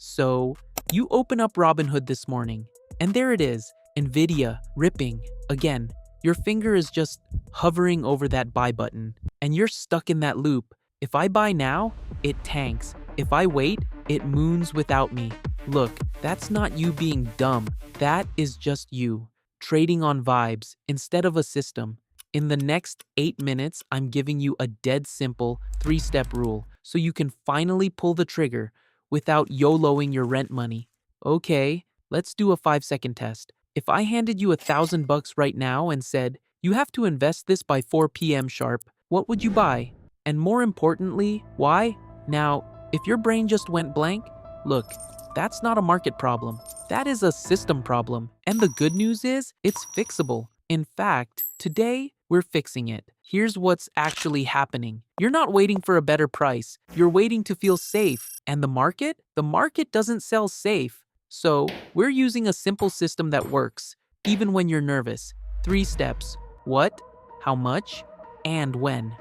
So, you open up Robinhood this morning, and there it is, Nvidia, ripping. Again, your finger is just hovering over that buy button, and you're stuck in that loop. If I buy now, it tanks. If I wait, it moons without me. Look, that's not you being dumb. That is just you, trading on vibes instead of a system. In the next 8 minutes, I'm giving you a dead simple 3-step rule so you can finally pull the trigger without YOLOing your rent money. Okay, let's do a 5-second test. If I handed you $1,000 right now and said, you have to invest this by 4 p.m. sharp, what would you buy? And more importantly, why? Now, if your brain just went blank, look, that's not a market problem. That is a system problem. And the good news is, it's fixable. In fact, today, we're fixing it. Here's what's actually happening. You're not waiting for a better price. You're waiting to feel safe. And the market? The market doesn't sell safe. So, we're using a simple system that works, even when you're nervous. 3 steps. What? How much? And when.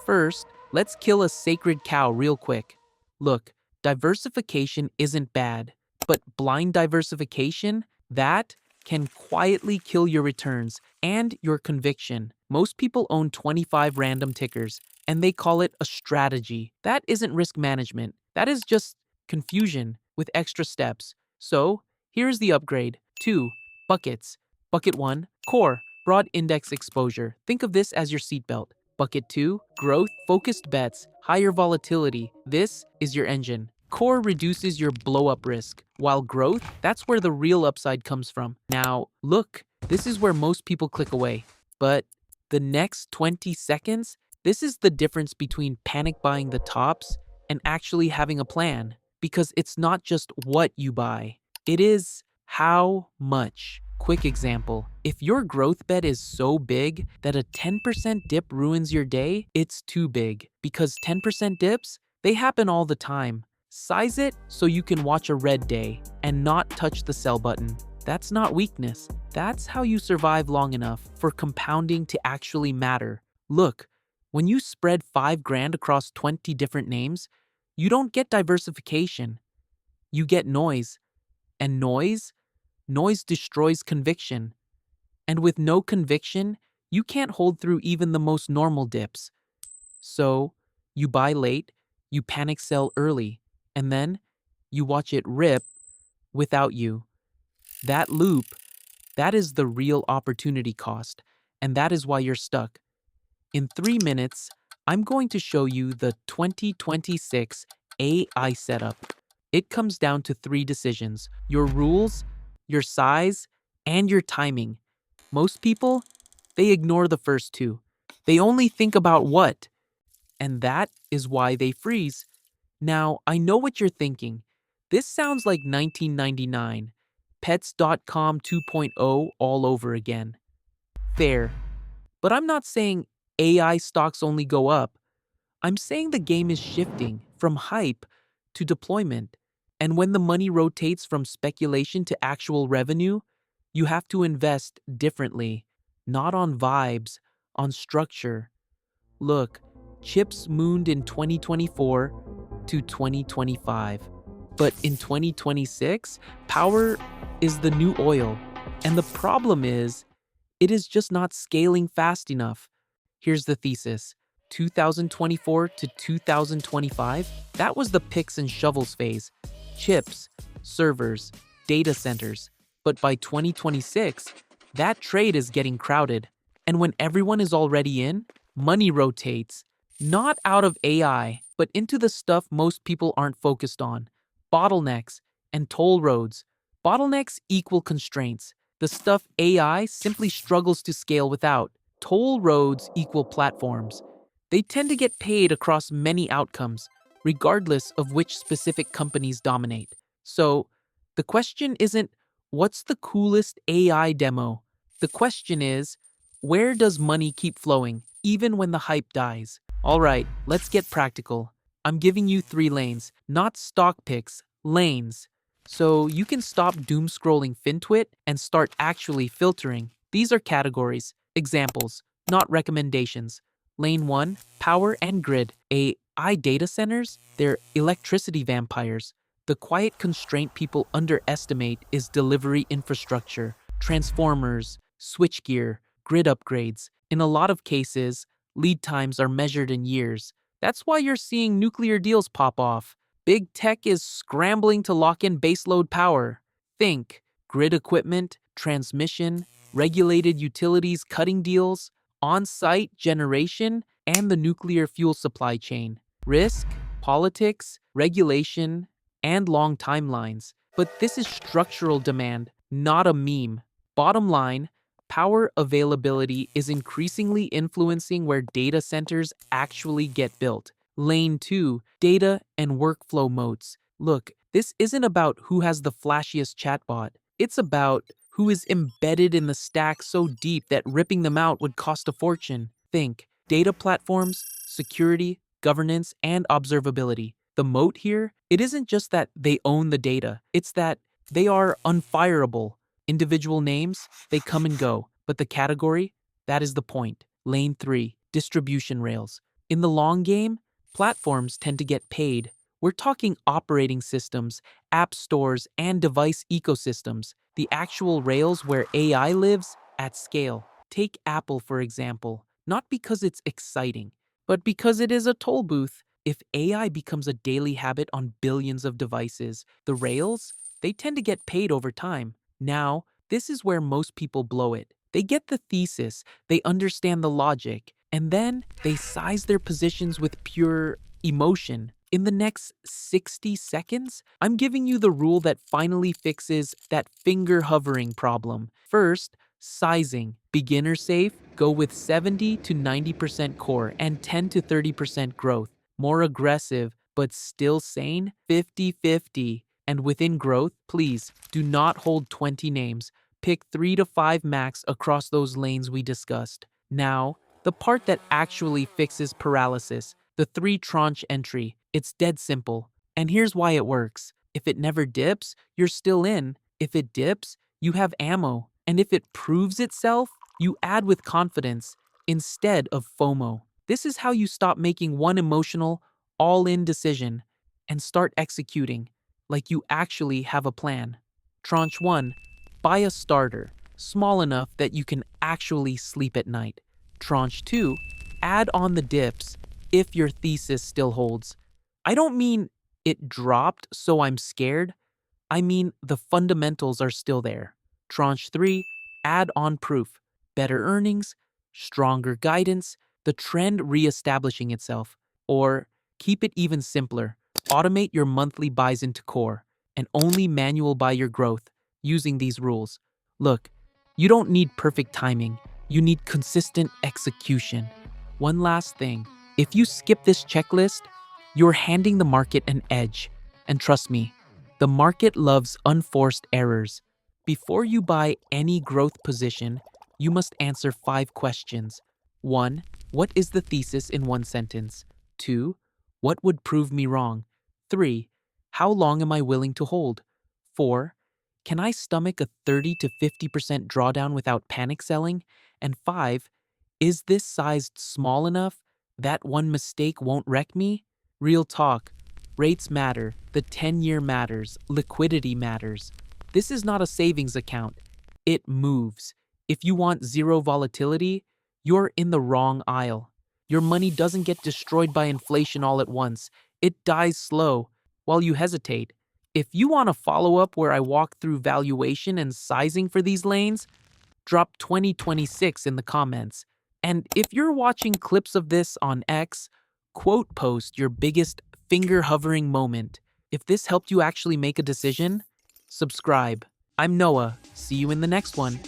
First, let's kill a sacred cow real quick. Look, diversification isn't bad, but blind diversification, that can quietly kill your returns and your conviction. Most people own 25 random tickers, and they call it a strategy. That isn't risk management. That is just confusion with extra steps. So, here's the upgrade. 2. Buckets. Bucket 1. Core. Broad index exposure. Think of this as your seatbelt. Bucket 2. Growth. Focused bets. Higher volatility. This is your engine. Core reduces your blow-up risk, while growth, that's where the real upside comes from. Now, look, this is where most people click away. But the next 20 seconds, this is the difference between panic buying the tops and actually having a plan. Because it's not just what you buy, it is how much. Quick example, if your growth bet is so big that a 10% dip ruins your day, it's too big. Because 10% dips, they happen all the time. Size it so you can watch a red day and not touch the sell button. That's not weakness. That's how you survive long enough for compounding to actually matter. Look, when you spread 5 grand across 20 different names, you don't get diversification. You get noise. And noise destroys conviction. And with no conviction, you can't hold through even the most normal dips. So, you buy late, you panic sell early, and then you watch it rip without you. That loop, that is the real opportunity cost, and that is why you're stuck. In 3 minutes, I'm going to show you the 2026 AI setup. It comes down to 3 decisions: your rules, your size, and your timing. Most people, they ignore the first 2. They only think about what, and that is why they freeze. Now, I know what you're thinking. This sounds like 1999, Pets.com 2.0 all over again. Fair. But I'm not saying AI stocks only go up. I'm saying the game is shifting from hype to deployment. And when the money rotates from speculation to actual revenue, you have to invest differently. Not on vibes, on structure. Look, chips mooned in 2024 to 2025. But in 2026, power is the new oil. And the problem is, it is just not scaling fast enough. Here's the thesis. 2024 to 2025, that was the picks and shovels phase. Chips, servers, data centers. But by 2026, that trade is getting crowded. And when everyone is already in, money rotates. Not out of AI, but into the stuff most people aren't focused on. Bottlenecks and toll roads. Bottlenecks equal constraints. The stuff AI simply struggles to scale without. Toll roads equal platforms. They tend to get paid across many outcomes, regardless of which specific companies dominate. So, the question isn't, what's the coolest AI demo? The question is, where does money keep flowing, even when the hype dies? Alright, let's get practical. I'm giving you 3 lanes, not stock picks, lanes. So you can stop doom scrolling FinTwit and start actually filtering. These are categories, examples, not recommendations. Lane 1, power and grid. AI data centers, they're electricity vampires. The quiet constraint people underestimate is delivery infrastructure, transformers, switchgear, grid upgrades. In a lot of cases, lead times are measured in years. That's why you're seeing nuclear deals pop off. Big tech is scrambling to lock in baseload power. Think grid equipment, transmission, regulated utilities cutting deals, on-site generation, and the nuclear fuel supply chain. Risk, politics, regulation, and long timelines. But this is structural demand, not a meme. Bottom line, power availability is increasingly influencing where data centers actually get built. Lane 2, data and workflow moats. Look, this isn't about who has the flashiest chatbot. It's about who is embedded in the stack so deep that ripping them out would cost a fortune. Think data platforms, security, governance, and observability. The moat here, it isn't just that they own the data, it's that they are unfireable. Individual names, they come and go, but the category, that is the point. Lane 3, distribution rails. In the long game, platforms tend to get paid. We're talking operating systems, app stores, and device ecosystems, the actual rails where AI lives at scale. Take Apple, for example, not because it's exciting, but because it is a toll booth. If AI becomes a daily habit on billions of devices, the rails, they tend to get paid over time. Now, this is where most people blow it. They get the thesis, they understand the logic, and then they size their positions with pure emotion. In the next 60 seconds, I'm giving you the rule that finally fixes that finger hovering problem. First, sizing. Beginner safe, go with 70 to 90% core and 10 to 30% growth. More aggressive, but still sane, 50-50. And within growth, please do not hold 20 names. Pick 3 to 5 max across those lanes we discussed. Now, the part that actually fixes paralysis, the 3 tranche entry. It's dead simple. And here's why it works. If it never dips, you're still in. If it dips, you have ammo. And if it proves itself, you add with confidence instead of FOMO. This is how you stop making one emotional, all-in decision and start executing like you actually have a plan. Tranche 1, buy a starter, small enough that you can actually sleep at night. Tranche 2, add on the dips if your thesis still holds. I don't mean it dropped so I'm scared. I mean the fundamentals are still there. Tranche 3, add on proof, better earnings, stronger guidance, the trend reestablishing itself. Or keep it even simpler. Automate your monthly buys into core and only manual buy your growth using these rules. Look, you don't need perfect timing. You need consistent execution. One last thing. If you skip this checklist, you're handing the market an edge. And trust me, the market loves unforced errors. Before you buy any growth position, you must answer 5 questions. 1. What is the thesis in 1 sentence? 2. What would prove me wrong? 3. How long am I willing to hold? 4. Can I stomach a 30 to 50% drawdown without panic selling? And 5. Is this sized small enough that one mistake won't wreck me? Real talk. Rates matter. The 10-year matters. Liquidity matters. This is not a savings account. It moves. If you want zero volatility, you're in the wrong aisle. Your money doesn't get destroyed by inflation all at once. It dies slow while you hesitate. If you want a follow-up where I walk through valuation and sizing for these lanes, drop 2026 in the comments. And if you're watching clips of this on X, quote post your biggest finger-hovering moment. If this helped you actually make a decision, subscribe. I'm Noah. See you in the next one.